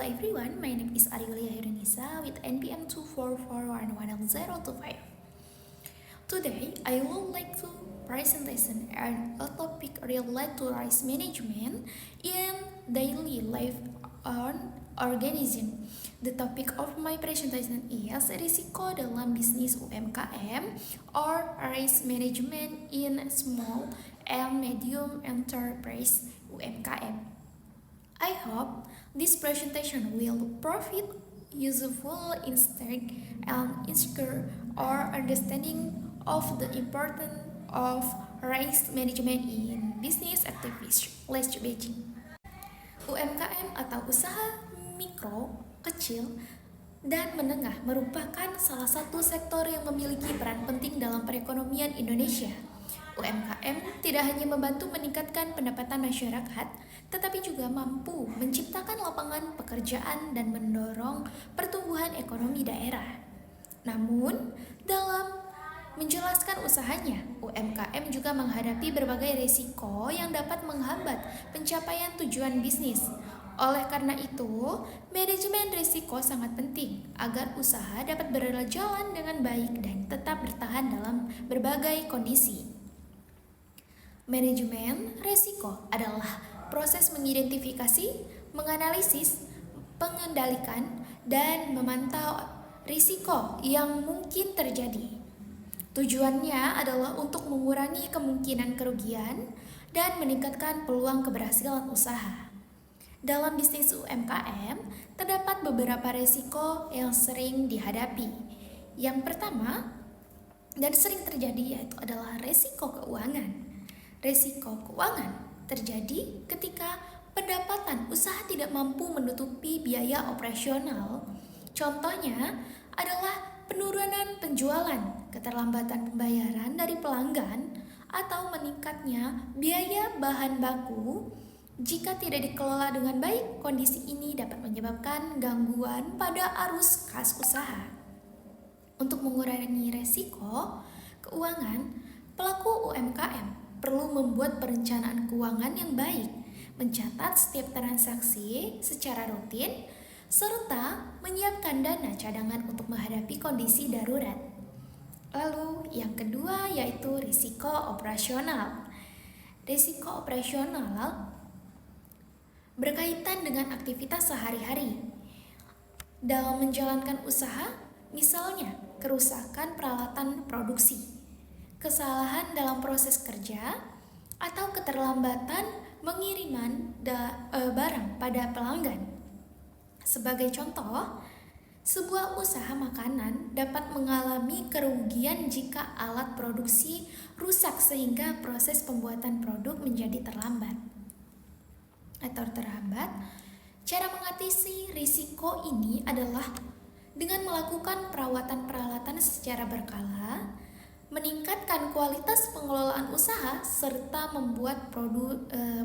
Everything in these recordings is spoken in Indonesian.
everyone, my name is Arielia Hirunisa with NPM 244111025. Today, I would like to present a topic related to risk management in daily life on organism. The topic of my presentation is risiko dalam bisnis UMKM or risk management in small and medium enterprise UMKM. I hope this presentation will profit useful instead and inspire our understanding of the importance of risk management in business activities. Let's begin. UMKM atau usaha mikro, kecil, dan menengah merupakan salah satu sektor yang memiliki peran penting dalam perekonomian Indonesia. UMKM tidak hanya membantu meningkatkan pendapatan masyarakat, tetapi juga mampu menciptakan lapangan pekerjaan dan mendorong pertumbuhan ekonomi daerah. Namun, dalam menjelaskan usahanya, UMKM juga menghadapi berbagai risiko yang dapat menghambat pencapaian tujuan bisnis. Oleh karena itu, manajemen risiko sangat penting agar usaha dapat berjalan dengan baik dan tetap bertahan dalam berbagai kondisi. Manajemen risiko adalah proses mengidentifikasi, menganalisis, mengendalikan, dan memantau risiko yang mungkin terjadi. Tujuannya adalah untuk mengurangi kemungkinan kerugian dan meningkatkan peluang keberhasilan usaha. Dalam bisnis UMKM, terdapat beberapa risiko yang sering dihadapi. Yang pertama, dan sering terjadi yaitu adalah risiko keuangan. Risiko keuangan terjadi ketika pendapatan usaha tidak mampu menutupi biaya operasional. Contohnya adalah penurunan penjualan, keterlambatan pembayaran dari pelanggan, atau meningkatnya biaya bahan baku. Jika tidak dikelola dengan baik, kondisi ini dapat menyebabkan gangguan pada arus kas usaha. Untuk mengurangi risiko keuangan, pelaku UMKM perlu membuat perencanaan keuangan yang baik, mencatat setiap transaksi secara rutin, serta menyiapkan dana cadangan untuk menghadapi kondisi darurat. Lalu yang kedua yaitu risiko operasional. Risiko operasional berkaitan dengan aktivitas sehari-hari. Dalam menjalankan usaha, misalnya kerusakan peralatan produksi, kesalahan dalam proses kerja, atau keterlambatan pengiriman barang pada pelanggan. Sebagai contoh, sebuah usaha makanan dapat mengalami kerugian jika alat produksi rusak sehingga proses pembuatan produk menjadi terlambat atau terhambat. Cara mengatasi risiko ini adalah dengan melakukan perawatan peralatan secara berkala, meningkatkan kualitas pengelolaan usaha, serta membuat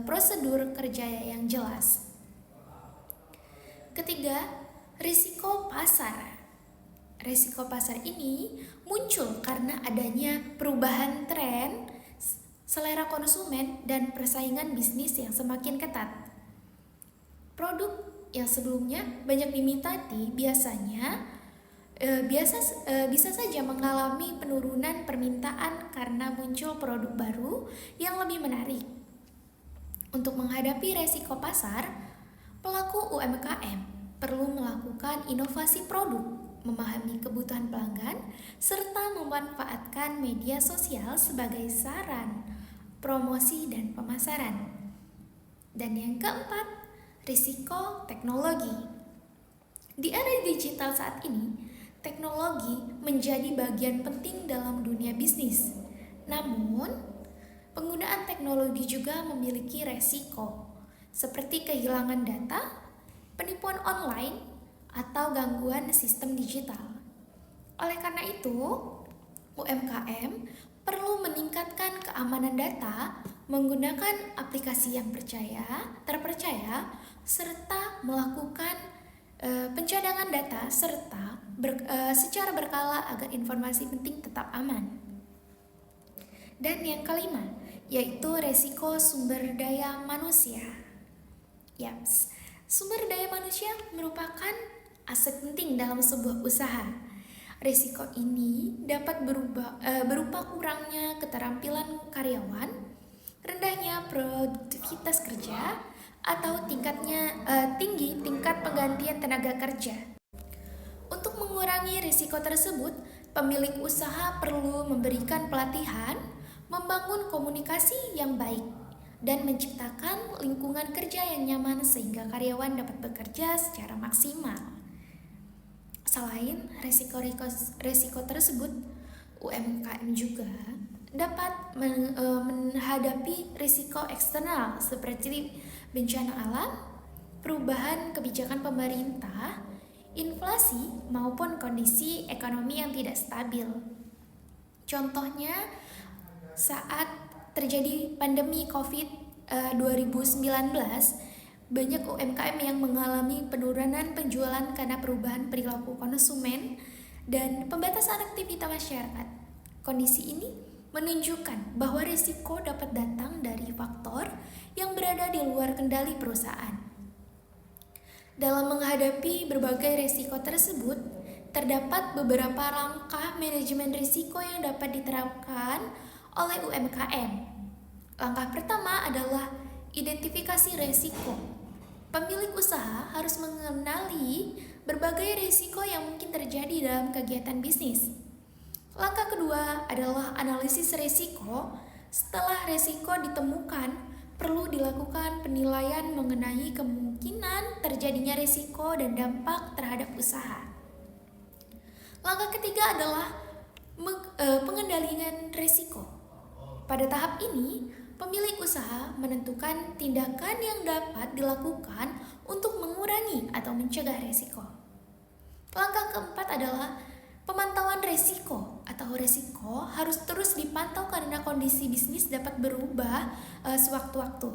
prosedur kerja yang jelas. Ketiga, risiko pasar. Risiko pasar ini muncul karena adanya perubahan tren, selera konsumen, dan persaingan bisnis yang semakin ketat. Produk yang sebelumnya banyak diminati bisa saja mengalami penurunan permintaan karena muncul produk baru yang lebih menarik. Untuk menghadapi resiko pasar, pelaku UMKM perlu melakukan inovasi produk, memahami kebutuhan pelanggan, serta memanfaatkan media sosial sebagai saran, promosi, dan pemasaran. Dan yang keempat, risiko teknologi. Di era digital saat ini, teknologi menjadi bagian penting dalam dunia bisnis. Namun, penggunaan teknologi juga memiliki resiko, seperti kehilangan data, penipuan online, atau gangguan sistem digital. Oleh karena itu, UMKM perlu meningkatkan keamanan data, menggunakan aplikasi yang terpercaya, serta melakukan pencadangan data secara berkala agar informasi penting tetap aman. Dan yang kelima, yaitu resiko sumber daya manusia. Sumber daya manusia merupakan aset penting dalam sebuah usaha. Risiko ini dapat berupa kurangnya keterampilan karyawan, rendahnya produktivitas kerja, atau tinggi tingkat penggantian tenaga kerja. Untuk mengurangi risiko tersebut, pemilik usaha perlu memberikan pelatihan, membangun komunikasi yang baik, dan menciptakan lingkungan kerja yang nyaman sehingga karyawan dapat bekerja secara maksimal. Selain risiko tersebut, UMKM juga dapat menghadapi risiko eksternal seperti bencana alam, perubahan kebijakan pemerintah, inflasi, maupun kondisi ekonomi yang tidak stabil. Contohnya, saat terjadi pandemi COVID-19, banyak UMKM yang mengalami penurunan penjualan karena perubahan perilaku konsumen dan pembatasan aktivitas masyarakat. Kondisi ini menunjukkan bahwa risiko dapat datang dari faktor yang berada di luar kendali perusahaan. Dalam menghadapi berbagai risiko tersebut, terdapat beberapa langkah manajemen risiko yang dapat diterapkan oleh UMKM. Langkah pertama adalah identifikasi risiko. Pemilik usaha harus mengenali berbagai risiko yang mungkin terjadi dalam kegiatan bisnis. Langkah kedua adalah analisis risiko. Setelah risiko ditemukan, perlu dilakukan penilaian mengenai kemungkinan terjadinya risiko dan dampak terhadap usaha. Langkah ketiga adalah pengendalian risiko. Pada tahap ini, pemilik usaha menentukan tindakan yang dapat dilakukan untuk mengurangi atau mencegah risiko. Langkah keempat adalah pemantauan risiko atau risiko harus terus dipantau karena kondisi bisnis dapat berubah sewaktu-waktu.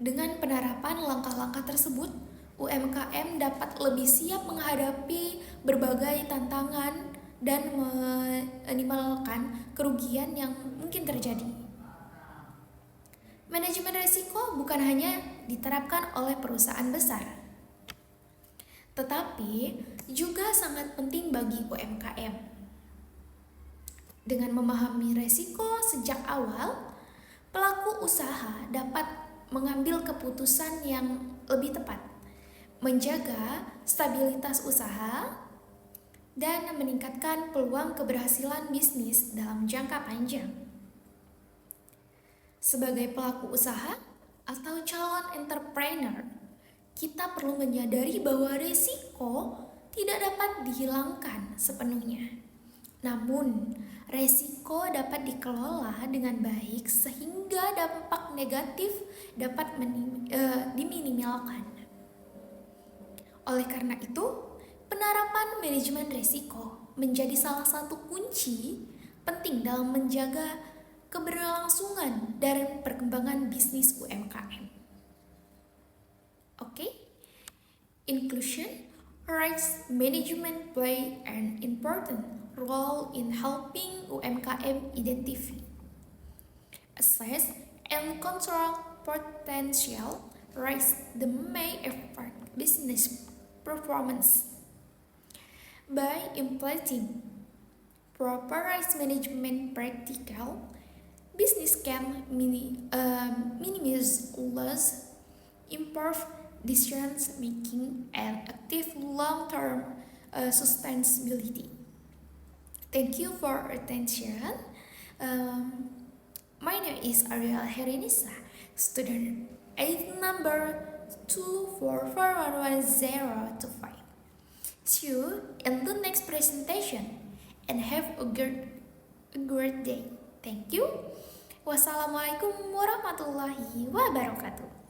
Dengan penerapan langkah-langkah tersebut, UMKM dapat lebih siap menghadapi berbagai tantangan dan meminimalkan kerugian yang mungkin terjadi. Manajemen risiko bukan hanya diterapkan oleh perusahaan besar, tetapi juga sangat penting bagi UMKM. Dengan memahami risiko sejak awal, pelaku usaha dapat mengambil keputusan yang lebih tepat, menjaga stabilitas usaha, dan meningkatkan peluang keberhasilan bisnis dalam jangka panjang. Sebagai pelaku usaha atau calon entrepreneur, kita perlu menyadari bahwa risiko tidak dapat dihilangkan sepenuhnya. Namun, risiko dapat dikelola dengan baik sehingga dampak negatif dapat diminimalkan. Oleh karena itu, penerapan manajemen risiko menjadi salah satu kunci penting dalam menjaga keberlangsungan dan perkembangan bisnis UMKM. Inclusion risk management play an important role in helping UMKM identify, assess, and control potential risks that may affect business performance. By implementing proper risk management practical, business can minimize loss, improve decision making, and achieve long-term sustainability. Thank you for attention. My name is Ariel Herenisa, student 8 number 2441105. See you in the next presentation and have a great day. Thank you. Wassalamualaikum warahmatullahi wabarakatuh.